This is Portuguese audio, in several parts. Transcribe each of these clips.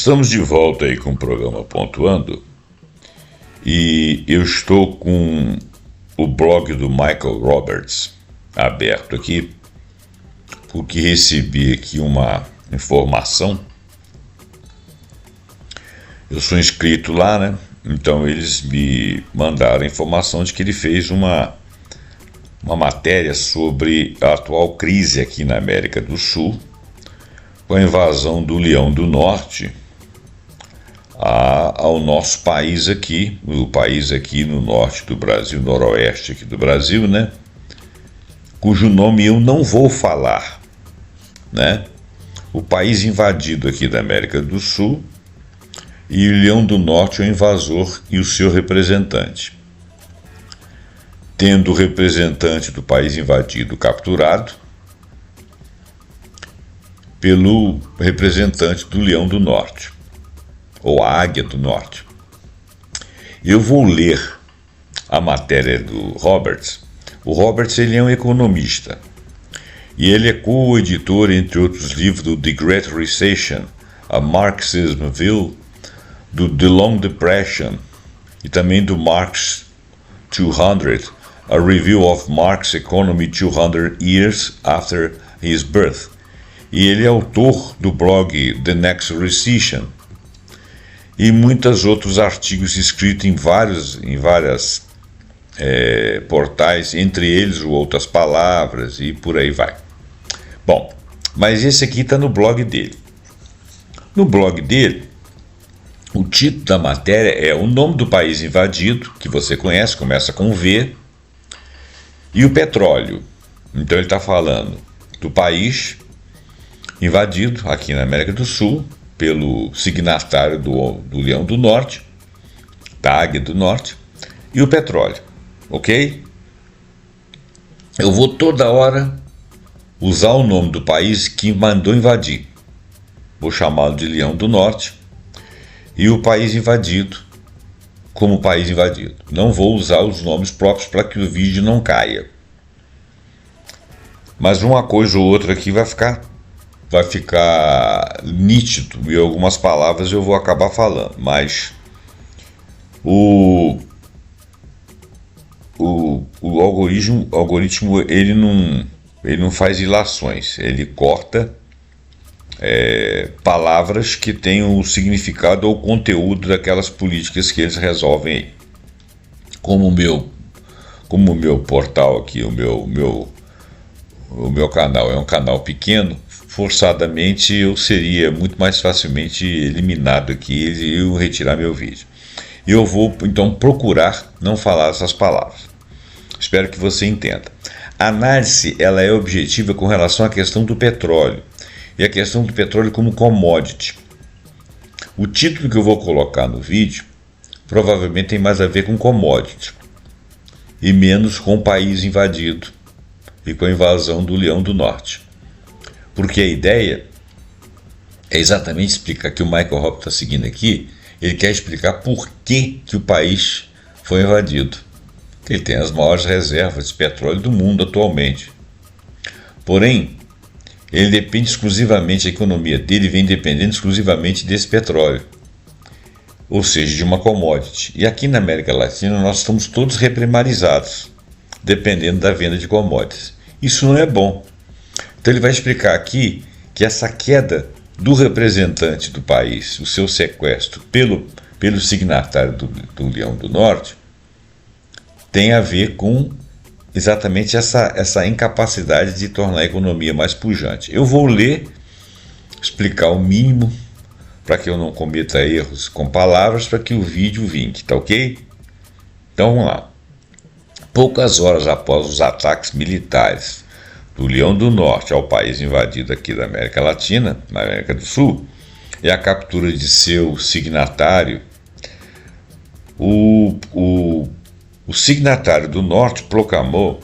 Estamos de volta aí com o programa Pontuando e eu estou com o blog do Michael Roberts aberto aqui porque recebi aqui uma informação. Eu sou inscrito lá, né? Então eles me mandaram a informação de que ele fez uma matéria sobre a atual crise aqui na América do Sul, com a invasão do Leão do Norte ao nosso país aqui, o país aqui no norte do Brasil, noroeste aqui do Brasil, né? Cujo nome eu não vou falar, né? O país invadido aqui da América do Sul, e o Leão do Norte é o invasor e o seu representante. Tendo o representante do país invadido capturado pelo representante do Leão do Norte, ou a Águia do Norte. Eu vou ler a matéria do Roberts. O Roberts, ele é um economista, e ele é co-editor, entre outros livros, do The Great Recession, a Marxism View, do The Long Depression, e também do Marx 200, a Review of Marx's Economy 200 Years After His Birth. E ele é autor do blog The Next Recession e muitos outros artigos escritos em várias portais, entre eles o Outras Palavras e por aí vai. Bom, mas esse aqui está no blog dele. No blog dele, o título da matéria é o nome do país invadido, que você conhece, começa com V, e o petróleo. Então ele está falando do país invadido aqui na América do Sul pelo signatário do Leão do Norte, da Águia do Norte, e o petróleo, ok? Eu vou toda hora usar o nome do país que mandou invadir. Vou chamá-lo de Leão do Norte e o país invadido como país invadido. Não vou usar os nomes próprios para que o vídeo não caia. Mas uma coisa ou outra aqui vai ficar nítido, e algumas palavras eu vou acabar falando, mas o algoritmo ele não faz ilações, ele corta palavras que tenham o significado ou conteúdo daquelas políticas que eles resolvem aí. Como o meu portal aqui, o meu canal é um canal pequeno, forçadamente eu seria muito mais facilmente eliminado aqui e eu retirar meu vídeo. E eu vou então procurar não falar essas palavras. Espero que você entenda. A análise ela é objetiva com relação à questão do petróleo e a questão do petróleo como commodity. O título que eu vou colocar no vídeo provavelmente tem mais a ver com commodity e menos com o país invadido e com a invasão do Leão do Norte. Porque a ideia é exatamente explicar que o Michael Roberts está seguindo aqui, ele quer explicar por que o país foi invadido. Ele tem as maiores reservas de petróleo do mundo atualmente. Porém, ele depende exclusivamente, a economia dele vem dependendo exclusivamente desse petróleo, ou seja, de uma commodity. E aqui na América Latina nós estamos todos reprimarizados, dependendo da venda de commodities. Isso não é bom. Então ele vai explicar aqui que essa queda do representante do país, o seu sequestro pelo signatário do Leão do Norte, tem a ver com exatamente essa incapacidade de tornar a economia mais pujante. Eu vou ler, explicar o mínimo para que eu não cometa erros com palavras, para que o vídeo vingue, tá ok? Então vamos lá. Poucas horas após os ataques militares do Leão do Norte ao país invadido aqui da América Latina, na América do Sul, e a captura de seu signatário, o signatário do Norte proclamou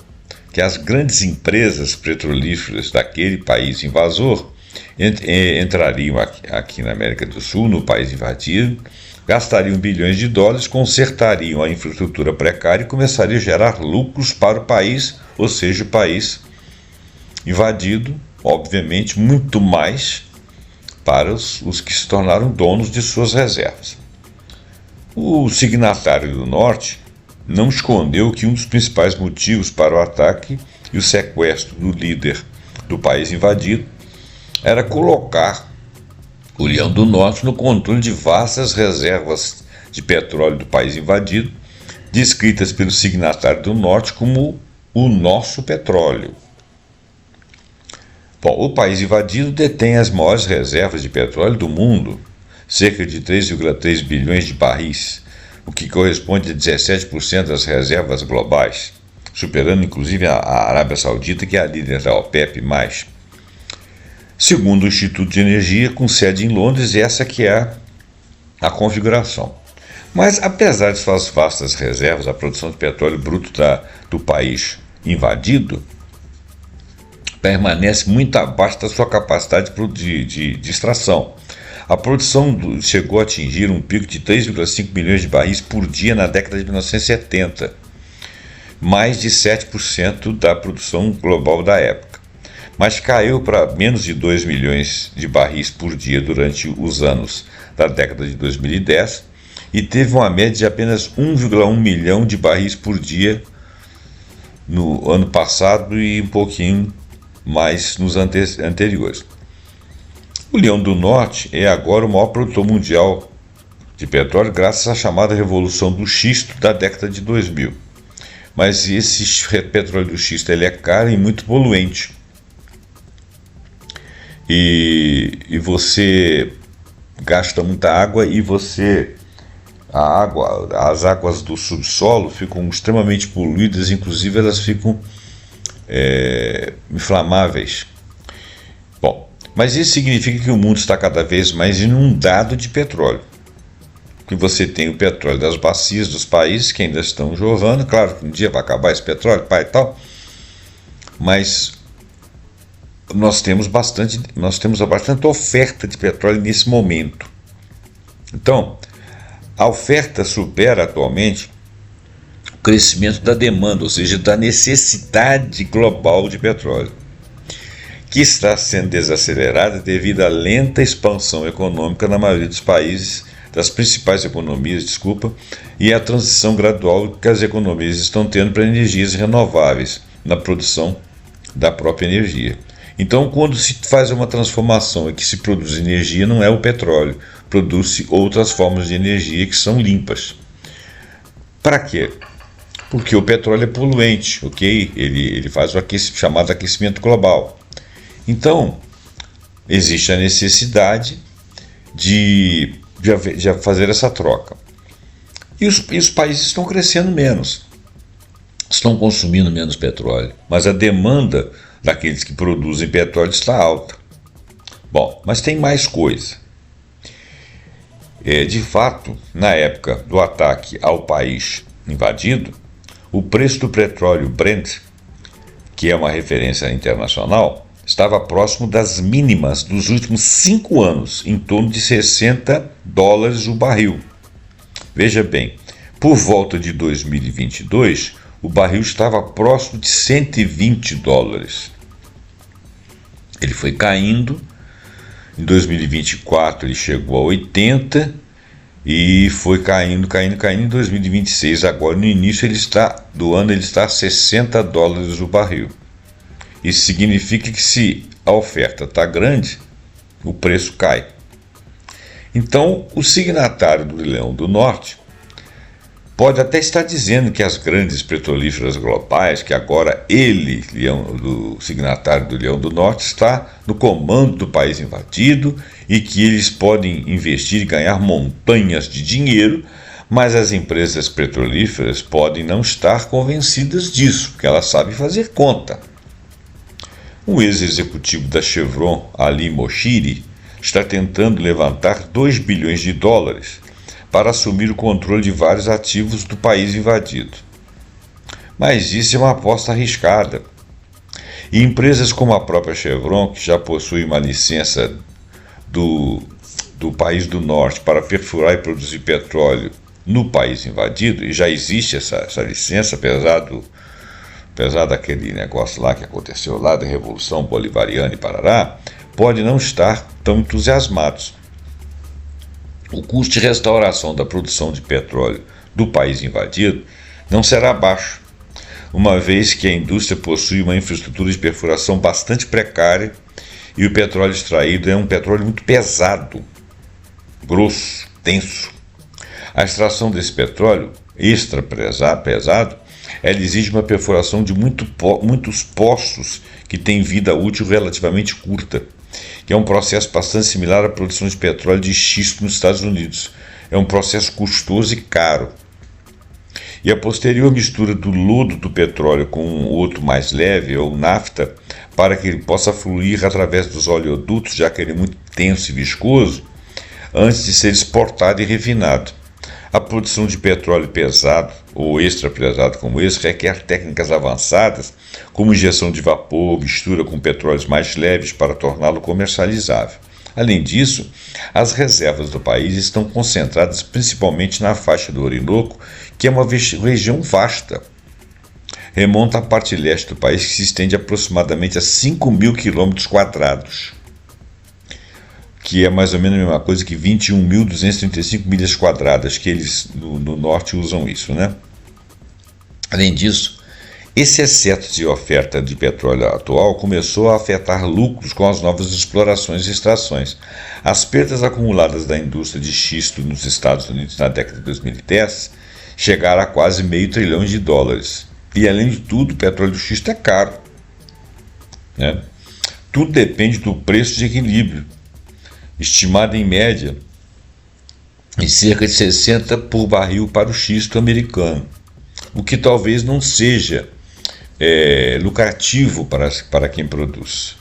que as grandes empresas petrolíferas daquele país invasor entrariam aqui na América do Sul, no país invadido, gastariam bilhões de dólares, consertariam a infraestrutura precária e começariam a gerar lucros para o país, ou seja, o país invadido, obviamente, muito mais para os que se tornaram donos de suas reservas. O signatário do Norte não escondeu que um dos principais motivos para o ataque e o sequestro do líder do país invadido era colocar o Leão do Norte no controle de vastas reservas de petróleo do país invadido, descritas pelo signatário do Norte como o nosso petróleo. Bom, o país invadido detém as maiores reservas de petróleo do mundo, cerca de 3,3 bilhões de barris, o que corresponde a 17% das reservas globais, superando inclusive a Arábia Saudita, que é a líder da OPEP+. Segundo o Instituto de Energia, com sede em Londres, essa que é a configuração. Mas, apesar de suas vastas reservas, a produção de petróleo bruto do país invadido permanece muito abaixo da sua capacidade de extração. A produção chegou a atingir um pico de 3,5 milhões de barris por dia na década de 1970, mais de 7% da produção global da época, mas caiu para menos de 2 milhões de barris por dia durante os anos da década de 2010 e teve uma média de apenas 1,1 milhão de barris por dia no ano passado e um pouquinho mais nos anteriores. O Leão do Norte é agora o maior produtor mundial de petróleo graças à chamada Revolução do Xisto da década de 2000. Mas esse petróleo do xisto ele é caro e muito poluente. E você gasta muita água e as águas do subsolo ficam extremamente poluídas, inclusive elas ficam inflamáveis. Bom, mas isso significa que o mundo está cada vez mais inundado de petróleo. Que você tem o petróleo das bacias dos países que ainda estão jorrando, claro que um dia vai acabar esse petróleo, e tal, mas nós temos bastante oferta de petróleo nesse momento. Então, a oferta supera atualmente o crescimento da demanda, ou seja, da necessidade global de petróleo, que está sendo desacelerada devido à lenta expansão econômica na maioria dos países, das principais economias, e a transição gradual que as economias estão tendo para energias renováveis na produção da própria energia. Então, quando se faz uma transformação e que se produz energia, não é o petróleo, produz-se outras formas de energia que são limpas. Para quê? Porque o petróleo é poluente, ok? Ele faz o chamado aquecimento global. Então, existe a necessidade de fazer essa troca. E os países estão crescendo menos, estão consumindo menos petróleo, mas a demanda daqueles que produzem petróleo está alta. Bom, mas tem mais coisa. De fato, na época do ataque ao país invadido, o preço do petróleo Brent, que é uma referência internacional, estava próximo das mínimas dos últimos 5 anos, em torno de $60 o barril. Veja bem, por volta de 2022, o barril estava próximo de $120. Ele foi caindo, em 2024 ele chegou a 80 e foi caindo em 2026. Agora, no início do ano, ele está a $60 o barril. Isso significa que se a oferta está grande, o preço cai. Então, o signatário do Leão do Norte pode até estar dizendo que as grandes petrolíferas globais, que agora ele, o signatário do Leão do Norte, está no comando do país invadido e que eles podem investir e ganhar montanhas de dinheiro, mas as empresas petrolíferas podem não estar convencidas disso, porque elas sabem fazer conta. Um ex-executivo da Chevron, Ali Moshiri, está tentando levantar $2 bilhões para assumir o controle de vários ativos do país invadido. Mas isso é uma aposta arriscada. E empresas como a própria Chevron, que já possui uma licença do país do norte para perfurar e produzir petróleo no país invadido, e já existe essa licença, apesar daquele negócio lá que aconteceu lá, da Revolução Bolivariana e Parará, pode não estar tão entusiasmados. O custo de restauração da produção de petróleo do país invadido não será baixo, uma vez que a indústria possui uma infraestrutura de perfuração bastante precária e o petróleo extraído é um petróleo muito pesado, grosso, denso. A extração desse petróleo extra pesado, ela exige uma perfuração de muitos poços que têm vida útil relativamente curta, que é um processo bastante similar à produção de petróleo de xisto nos Estados Unidos. É um processo custoso e caro. E a posterior mistura do lodo do petróleo com outro mais leve, ou nafta, para que ele possa fluir através dos oleodutos, já que ele é muito tenso e viscoso, antes de ser exportado e refinado. A produção de petróleo pesado ou extra pesado como esse requer técnicas avançadas, como injeção de vapor, mistura com petróleos mais leves para torná-lo comercializável. Além disso, as reservas do país estão concentradas principalmente na faixa do Orinoco, que é uma região vasta. Remonta à parte leste do país, que se estende aproximadamente a 5.000 km², que é mais ou menos a mesma coisa que 21.235 milhas quadradas, que eles no norte usam isso, né? Além disso, esse excesso de oferta de petróleo atual começou a afetar lucros com as novas explorações e extrações. As perdas acumuladas da indústria de xisto nos Estados Unidos na década de 2010 chegaram a quase $500 bilhão. E, além de tudo, o petróleo do xisto é caro, né? Tudo depende do preço de equilíbrio, estimado em média em cerca de 60 por barril para o xisto americano, o que talvez não seja lucrativo para quem produz.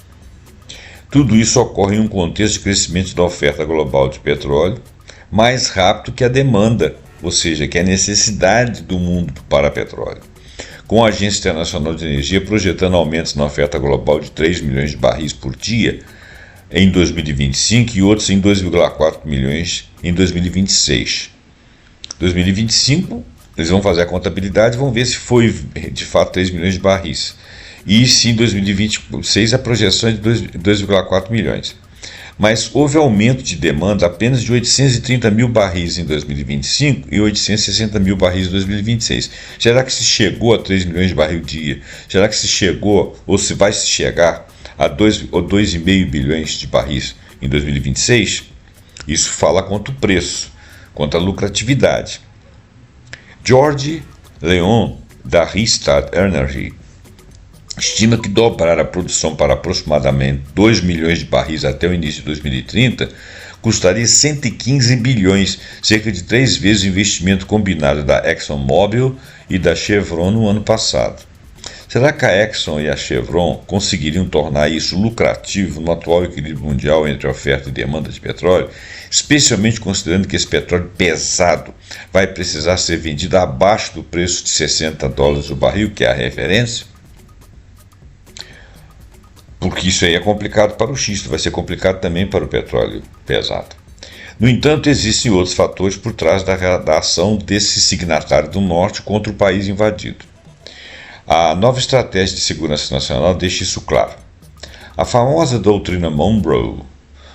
Tudo isso ocorre em um contexto de crescimento da oferta global de petróleo mais rápido que a demanda, ou seja, que a necessidade do mundo para petróleo, com a Agência Internacional de Energia projetando aumentos na oferta global de 3 milhões de barris por dia em 2025 e outros em 2,4 milhões em 2026. 2025, eles vão fazer a contabilidade e vão ver se foi de fato 3 milhões de barris. E se em 2026 a projeção é de 2,4 milhões. Mas houve aumento de demanda apenas de 830 mil barris em 2025 e 860 mil barris em 2026. Será que se chegou a 3 milhões de barril dia? Será que se chegou ou se vai se chegar a 2 ou 2,5 bilhões de barris em 2026? Isso fala quanto o preço, quanto a lucratividade. George Leon, da Rystad Energy, estima que dobrar a produção para aproximadamente 2 milhões de barris até o início de 2030 custaria 115 bilhões, cerca de 3 vezes o investimento combinado da ExxonMobil e da Chevron no ano passado. Será que a Exxon e a Chevron conseguiriam tornar isso lucrativo no atual equilíbrio mundial entre oferta e demanda de petróleo, especialmente considerando que esse petróleo pesado vai precisar ser vendido abaixo do preço de $60 o barril, que é a referência? Porque isso aí é complicado para o xisto, vai ser complicado também para o petróleo pesado. No entanto, existem outros fatores por trás da ação desse signatário do Norte contra o país invadido. A nova estratégia de segurança nacional deixa isso claro. A famosa doutrina Monroe,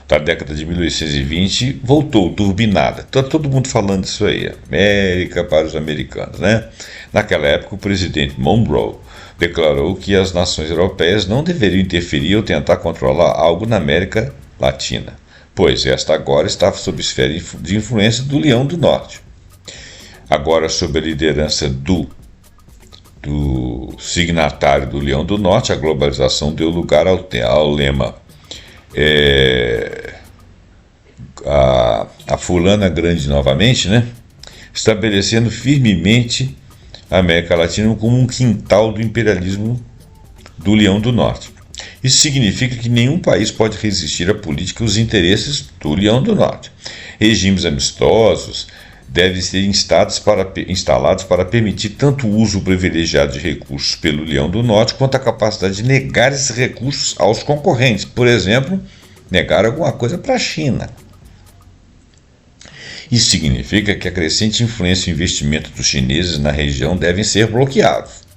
da década de 1820, voltou turbinada. Está todo mundo falando disso aí, América para os americanos, né? Naquela época, o presidente Monroe declarou que as nações europeias não deveriam interferir ou tentar controlar algo na América Latina, pois esta agora estava sob esfera de influência do Leão do Norte. Agora, sob a liderança do signatário do Leão do Norte, a globalização deu lugar ao lema a fulana grande novamente, né? Estabelecendo firmemente a América Latina como um quintal do imperialismo do Leão do Norte. Isso significa que nenhum país pode resistir à política e aos interesses do Leão do Norte. Regimes amistosos devem ser instalados para permitir tanto o uso privilegiado de recursos pelo Leão do Norte quanto a capacidade de negar esses recursos aos concorrentes. Por exemplo, negar alguma coisa para a China. Isso significa que a crescente influência e investimento dos chineses na região devem ser bloqueados.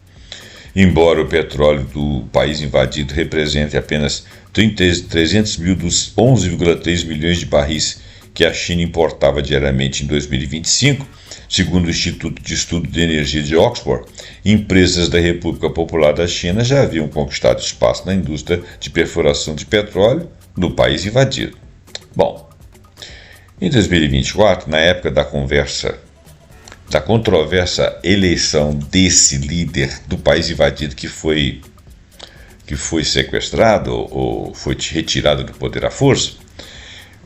Embora o petróleo do país invadido represente apenas 300 mil dos 11,3 milhões de barris que a China importava diariamente em 2025, segundo o Instituto de Estudo de Energia de Oxford, empresas da República Popular da China já haviam conquistado espaço na indústria de perfuração de petróleo do país invadido. Bom, em 2024, na época da controversa eleição desse líder do país invadido que foi sequestrado ou foi retirado do poder à força,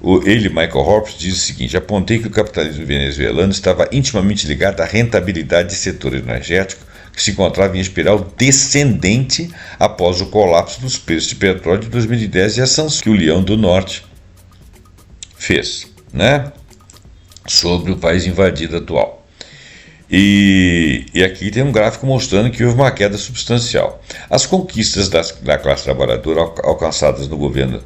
Michael Horps, diz o seguinte: apontei que o capitalismo venezuelano estava intimamente ligado à rentabilidade de setor energético que se encontrava em espiral descendente após o colapso dos preços de petróleo de 2010 e a sanção que o Leão do Norte fez, né, sobre o país invadido atual. E aqui tem um gráfico mostrando que houve uma queda substancial. As conquistas da classe trabalhadora alcançadas no governo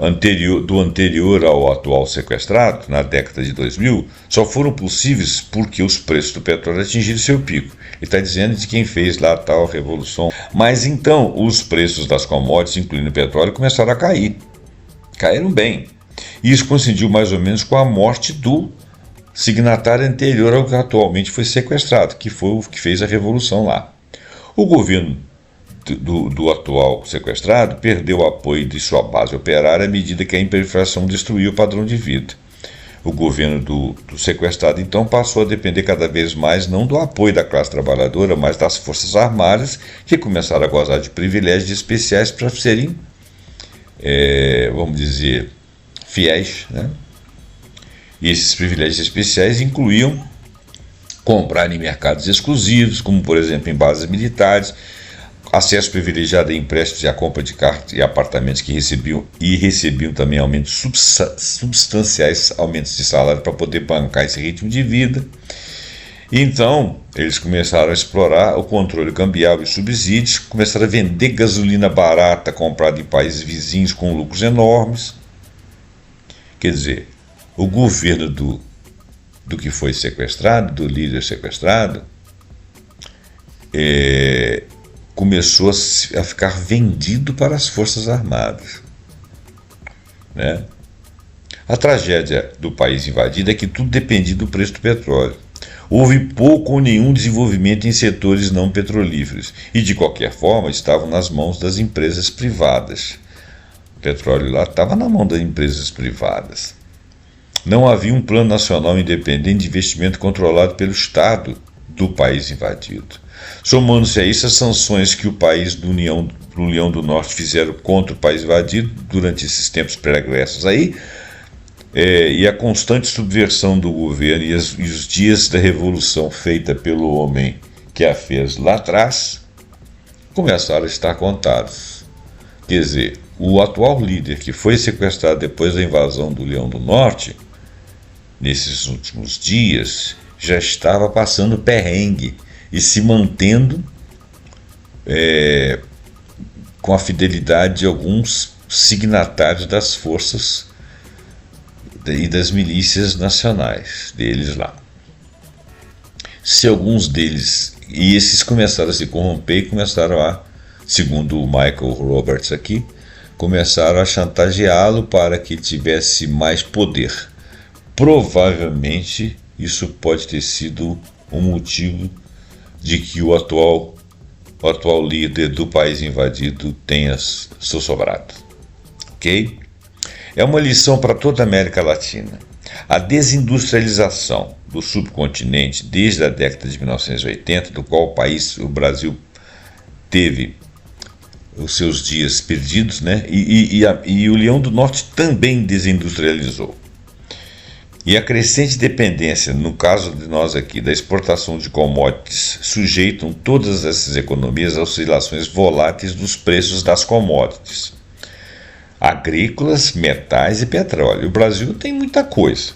anterior ao atual sequestrado, na década de 2000, só foram possíveis porque os preços do petróleo atingiram seu pico. Ele está dizendo de quem fez lá a tal revolução. Mas então os preços das commodities, incluindo o petróleo, começaram a cair. Caíram bem. E isso coincidiu mais ou menos com a morte do signatário anterior ao que atualmente foi sequestrado, que foi o que fez a revolução lá. O governo do atual sequestrado perdeu o apoio de sua base operária à medida que a hiperinflação destruiu o padrão de vida. O governo do sequestrado então passou a depender cada vez mais não do apoio da classe trabalhadora, mas das forças armadas, que começaram a gozar de privilégios especiais para serem, vamos dizer, fiéis, né? E esses privilégios especiais incluíam comprar em mercados exclusivos, como por exemplo em bases militares, acesso privilegiado a empréstimos e a compra de carros e apartamentos que recebiam também aumentos substanciais, aumentos de salário para poder bancar esse ritmo de vida. Então, eles começaram a explorar o controle cambial e subsídios, começaram a vender gasolina barata comprada em países vizinhos com lucros enormes. Quer dizer, o governo do que foi sequestrado, do líder sequestrado, começou a ficar vendido para as Forças Armadas, né? A tragédia do país invadido é que tudo dependia do preço do petróleo. Houve pouco ou nenhum desenvolvimento em setores não petrolíferos e, de qualquer forma, estavam nas mãos das empresas privadas. O petróleo lá estava na mão das empresas privadas. Não havia um plano nacional independente de investimento controlado pelo Estado do país invadido. Somando-se a isso as sanções que o país do Leão do Norte fizeram contra o país invadido durante esses tempos pregressos aí, e a constante subversão do governo e os dias da revolução feita pelo homem que a fez lá atrás, começaram a estar contados. Quer dizer, o atual líder que foi sequestrado depois da invasão do Leão do Norte, nesses últimos dias, já estava passando perrengue e se mantendo com a fidelidade de alguns signatários das forças e das milícias nacionais deles lá. Se alguns deles, e esses começaram a se corromper e começaram a, segundo o Michael Roberts aqui, começaram a chantageá-lo para que tivesse mais poder. Provavelmente isso pode ter sido um motivo de que o atual líder do país invadido tenha sossobrado. Ok? É uma lição para toda a América Latina. A desindustrialização do subcontinente desde a década de 1980, do qual o Brasil teve os seus dias perdidos, né? E o Leão do Norte também desindustrializou. E a crescente dependência, no caso de nós aqui, da exportação de commodities, sujeitam todas essas economias a oscilações voláteis dos preços das commodities agrícolas, metais e petróleo. O Brasil tem muita coisa.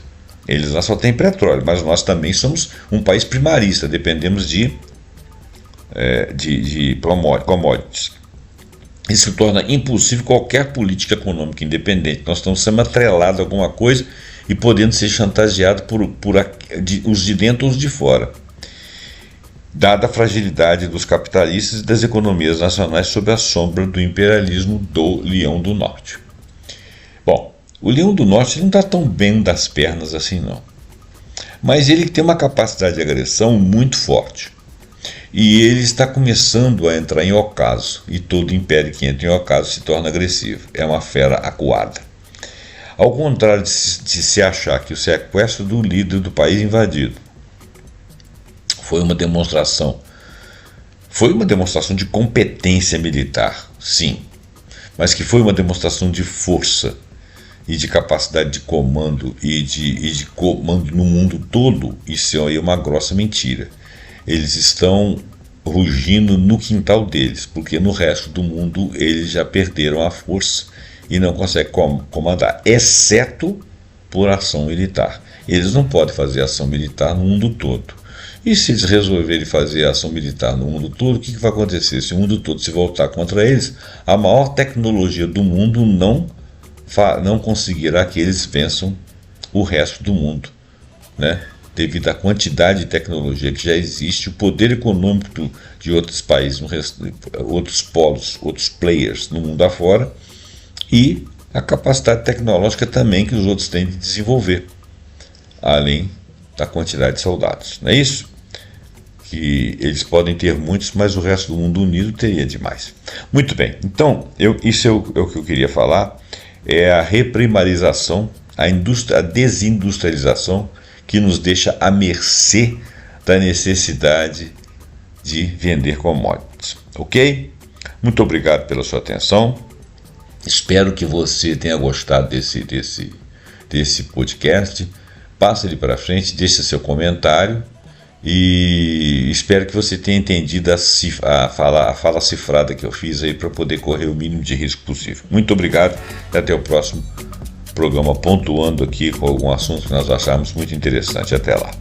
Eles lá só têm petróleo, mas nós também somos um país primarista, dependemos de commodities. Isso torna impossível qualquer política econômica independente. Nós estamos sendo atrelados a alguma coisa e podendo ser chantageados por os de dentro ou os de fora. dada a fragilidade dos capitalistas e das economias nacionais sob a sombra do imperialismo do Leão do Norte. Bom, o Leão do Norte não está tão bem das pernas assim não, mas ele tem uma capacidade de agressão muito forte. E ele está começando a entrar em ocaso, e todo império que entra em ocaso se torna agressivo. É uma fera acuada. Ao contrário de se achar que o sequestro do líder do país invadido foi uma demonstração de competência militar, sim, mas que foi uma demonstração de força e de capacidade de comando e de comando no mundo todo, isso aí é uma grossa mentira. Eles estão rugindo no quintal deles, porque no resto do mundo eles já perderam a força e não conseguem comandar, exceto por ação militar. Eles não podem fazer ação militar no mundo todo. E se eles resolverem fazer ação militar no mundo todo, o que vai acontecer? Se o mundo todo se voltar contra eles, a maior tecnologia do mundo não conseguirá que eles vençam o resto do mundo, né? Devido à quantidade de tecnologia que já existe, o poder econômico de outros países, outros polos, outros players no mundo afora, e a capacidade tecnológica também que os outros têm de desenvolver, além da quantidade de soldados. Não é isso? Que eles podem ter muitos, mas o resto do mundo unido teria demais. Muito bem, então, isso é o que eu queria falar, é a reprimarização, a desindustrialização, que nos deixa à mercê da necessidade de vender commodities. Ok? Muito obrigado pela sua atenção. Espero que você tenha gostado desse podcast. Passe ele para frente, deixe seu comentário e espero que você tenha entendido a fala cifrada que eu fiz aí para poder correr o mínimo de risco possível. Muito obrigado e até o próximo programa, pontuando aqui com algum assunto que nós acharmos muito interessante. Até lá.